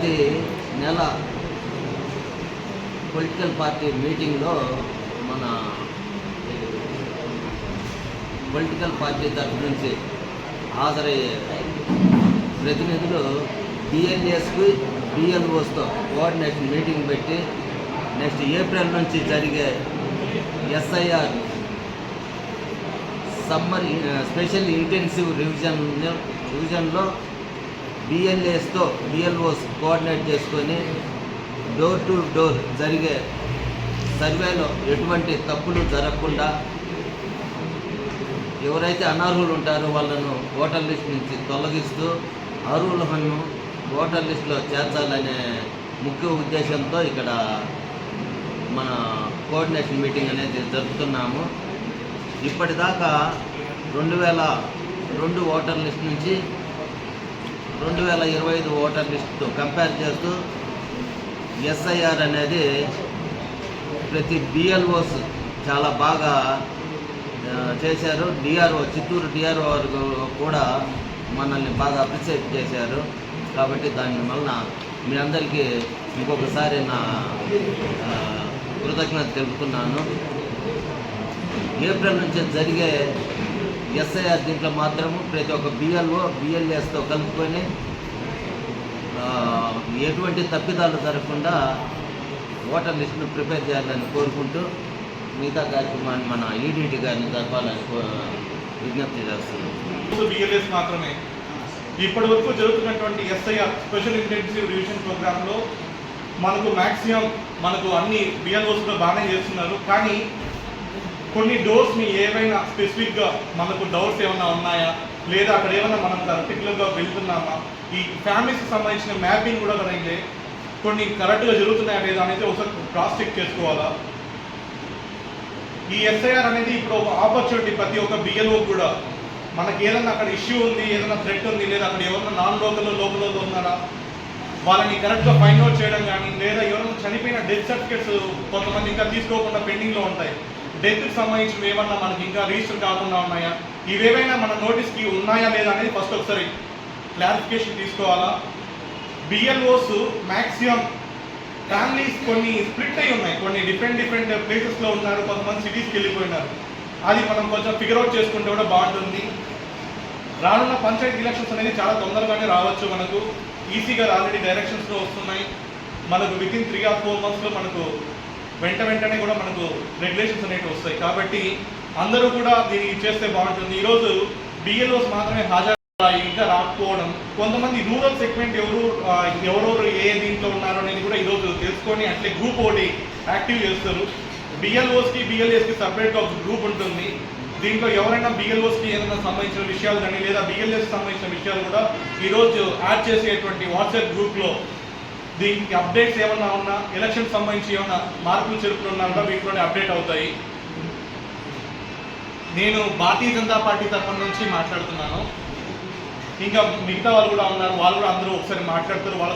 ప్రతి నెల political party మీటింగ్లో మన పొలిటికల్ పార్టీ తరఫు నుంచి హాజరయ్యే ప్రతినిధులు బిఎల్ఏస్కి బిఎల్ఓస్తో కోఆర్డినేషన్ మీటింగ్ పెట్టి నెక్స్ట్ ఏప్రిల్ నుంచి జరిగే ఎస్ఐఆర్ సమ్మర్ స్పెషల్ ఇంటెన్సివ్ రివిజన్లో బిఎల్ఏస్తో బిఎల్ఓస్ కోఆర్డినేట్ చేసుకొని డోర్ టు డోర్ జరిగే సర్వేలో ఎటువంటి తప్పులు జరగకుండా ఎవరైతే అనర్హులు ఉంటారో వాళ్ళను ఓటర్ లిస్ట్ నుంచి తొలగిస్తూ అర్హులను ఓటర్ లిస్టులో చేర్చాలనే ముఖ్య ఉద్దేశంతో ఇక్కడ మన కోఆర్డినేషన్ మీటింగ్ అనేది జరుపుతున్నాము. ఇప్పటిదాకా 2002 ఓటర్ లిస్ట్ నుంచి 2025 ఓటర్ లిస్టుతో కంపేర్ చేస్తూ ఎస్ఐఆర్ అనేది ప్రతి బిఎల్ఓస్ చాలా బాగా చేశారు. డిఆర్ఓ చిత్తూరు డిఆర్ఓ కూడా మనల్ని బాగా అప్రిషియేట్ చేశారు. కాబట్టి దాని వలన మీ అందరికీ ఇంకొకసారి నా కృతజ్ఞత తెలుపుతున్నాను. ఏప్రిల్ నుంచి జరిగే ఎస్ఐఆర్ దీంట్లో మాత్రము ప్రతి ఒక్క బిఎల్ఓ బిఎల్ఏస్తో కలుపుకొని ఎటువంటి తప్పిదాలు జరగకుండా ఓటర్ లిస్టును ప్రిపేర్ చేయాలని కోరుకుంటూ మిగతా కార్యక్రమాన్ని మన ఈడీటీ గారిని జరపాలని విజ్ఞప్తి చేస్తున్నాం. బిఎల్ఎస్ మాత్రమే ఇప్పటి వరకు జరుగుతున్నటువంటి ఎస్ఐఆర్ స్పెషల్ ఇంటెన్సివ్ రివిజన్ ప్రోగ్రాంలో మనకు అన్ని బిఎల్ఓస్లో బాగానే చేస్తున్నారు. కానీ కొన్ని డోర్స్ని ఏవైనా స్పెసిఫిక్గా మనకు డౌట్స్ ఏమైనా ఉన్నాయా, లేదా అక్కడ ఏమైనా మనం పర్టికులర్గా వెళ్తున్నామా, ఈ ఫ్యామిలీస్కి సంబంధించిన మ్యాపింగ్ కూడా మనకి కొన్ని కరెక్ట్గా జరుగుతున్నాయా లేదా అనేది ఒకసారి క్రాస్ చెక్ చేసుకోవాలా. ఈ ఎస్ఐఆర్ అనేది ఇప్పుడు ఒక ఆపర్చునిటీ ప్రతి ఒక్క బిఎల్ఓ కూడా మనకి ఏదైనా అక్కడ ఇష్యూ ఉంది, ఏదైనా థ్రెట్ ఉంది, లేదా అక్కడ ఎవరైనా నాన్ లోకల్లో ఉన్నారా వాళ్ళని కరెక్ట్గా ఫైండ్ అవుట్ చేయడం కానీ, లేదా ఎవరైనా చనిపోయిన డెత్ సర్టిఫికేట్స్ కొంతమంది ఇంకా తీసుకోకుండా పెండింగ్లో ఉంటాయి, డెత్కి సంబంధించినవి ఏమన్నా మనకి ఇంకా రిజిస్టర్ కాకుండా ఉన్నాయా, ఇవేవైనా మన నోటీస్కి ఉన్నాయా లేదా అనేది ఫస్ట్ ఒకసారి క్లారిఫికేషన్ తీసుకోవాలా. బిఎల్ఓస్ మ్యాక్సిమం ఫ్యామిలీస్ కొన్ని స్ప్లిట్ అయి ఉన్నాయి, కొన్ని డిఫరెంట్ ప్లేసెస్లో ఉన్నారు, కొంతమంది సిటీస్కి వెళ్ళిపోయినారు. అది మనం కొంచెం ఫిగర్ అవుట్ చేసుకుంటే కూడా బాగుంటుంది. రానున్న పంచాయతీ ఎలక్షన్స్ అనేది చాలా తొందరగానే రావచ్చు. మనకు ఈసీగా ఆల్రెడీ డైరెక్షన్స్లో వస్తున్నాయి. మనకు వితిన్ 3 or 4 monthsలో మనకు వెంటనే కూడా మనకు రెగ్యులేషన్స్ అనేవి వస్తాయి. కాబట్టి అందరూ కూడా దీన్ని చేస్తే బాగుంటుంది. ఈరోజు బిఎల్ఓస్ మాత్రమే హాజరు ఇంకా రాకపోవడం, కొంతమంది రూరల్ సెగ్మెంట్ ఎవరెవరు ఏ దీంట్లో ఉన్నారో అనేది కూడా ఈరోజు తెలుసుకొని అట్లే గ్రూప్ ఒకటి యాక్టివ్ చేస్తారు. బిఎల్ఓస్కి బిఎల్ఏస్కి సపరేట్గా ఒక గ్రూప్ ఉంటుంది. దీంట్లో ఎవరైనా బిఎల్ఓస్కి ఏదైనా సంబంధించిన విషయాలు కానీ, లేదా బిఎల్ఏస్కి సంబంధించిన విషయాలు కూడా ఈరోజు యాడ్ చేసేటువంటి వాట్సాప్ గ్రూప్లో దీనికి అప్డేట్స్ ఏమన్నా ఉన్నా, ఎలక్షన్ సంబంధించి ఏమన్నా మార్పులు చేర్పులు ఉన్నా కూడా వీటిలోనే అప్డేట్ అవుతాయి. నేను భారతీయ జనతా పార్టీ తరఫున నుంచి మాట్లాడుతున్నాను. ఇంకా మిగతా వాళ్ళు కూడా ఉన్నారు, వాళ్ళు కూడా అందరూ ఒకసారి మాట్లాడతారు. వాళ్ళ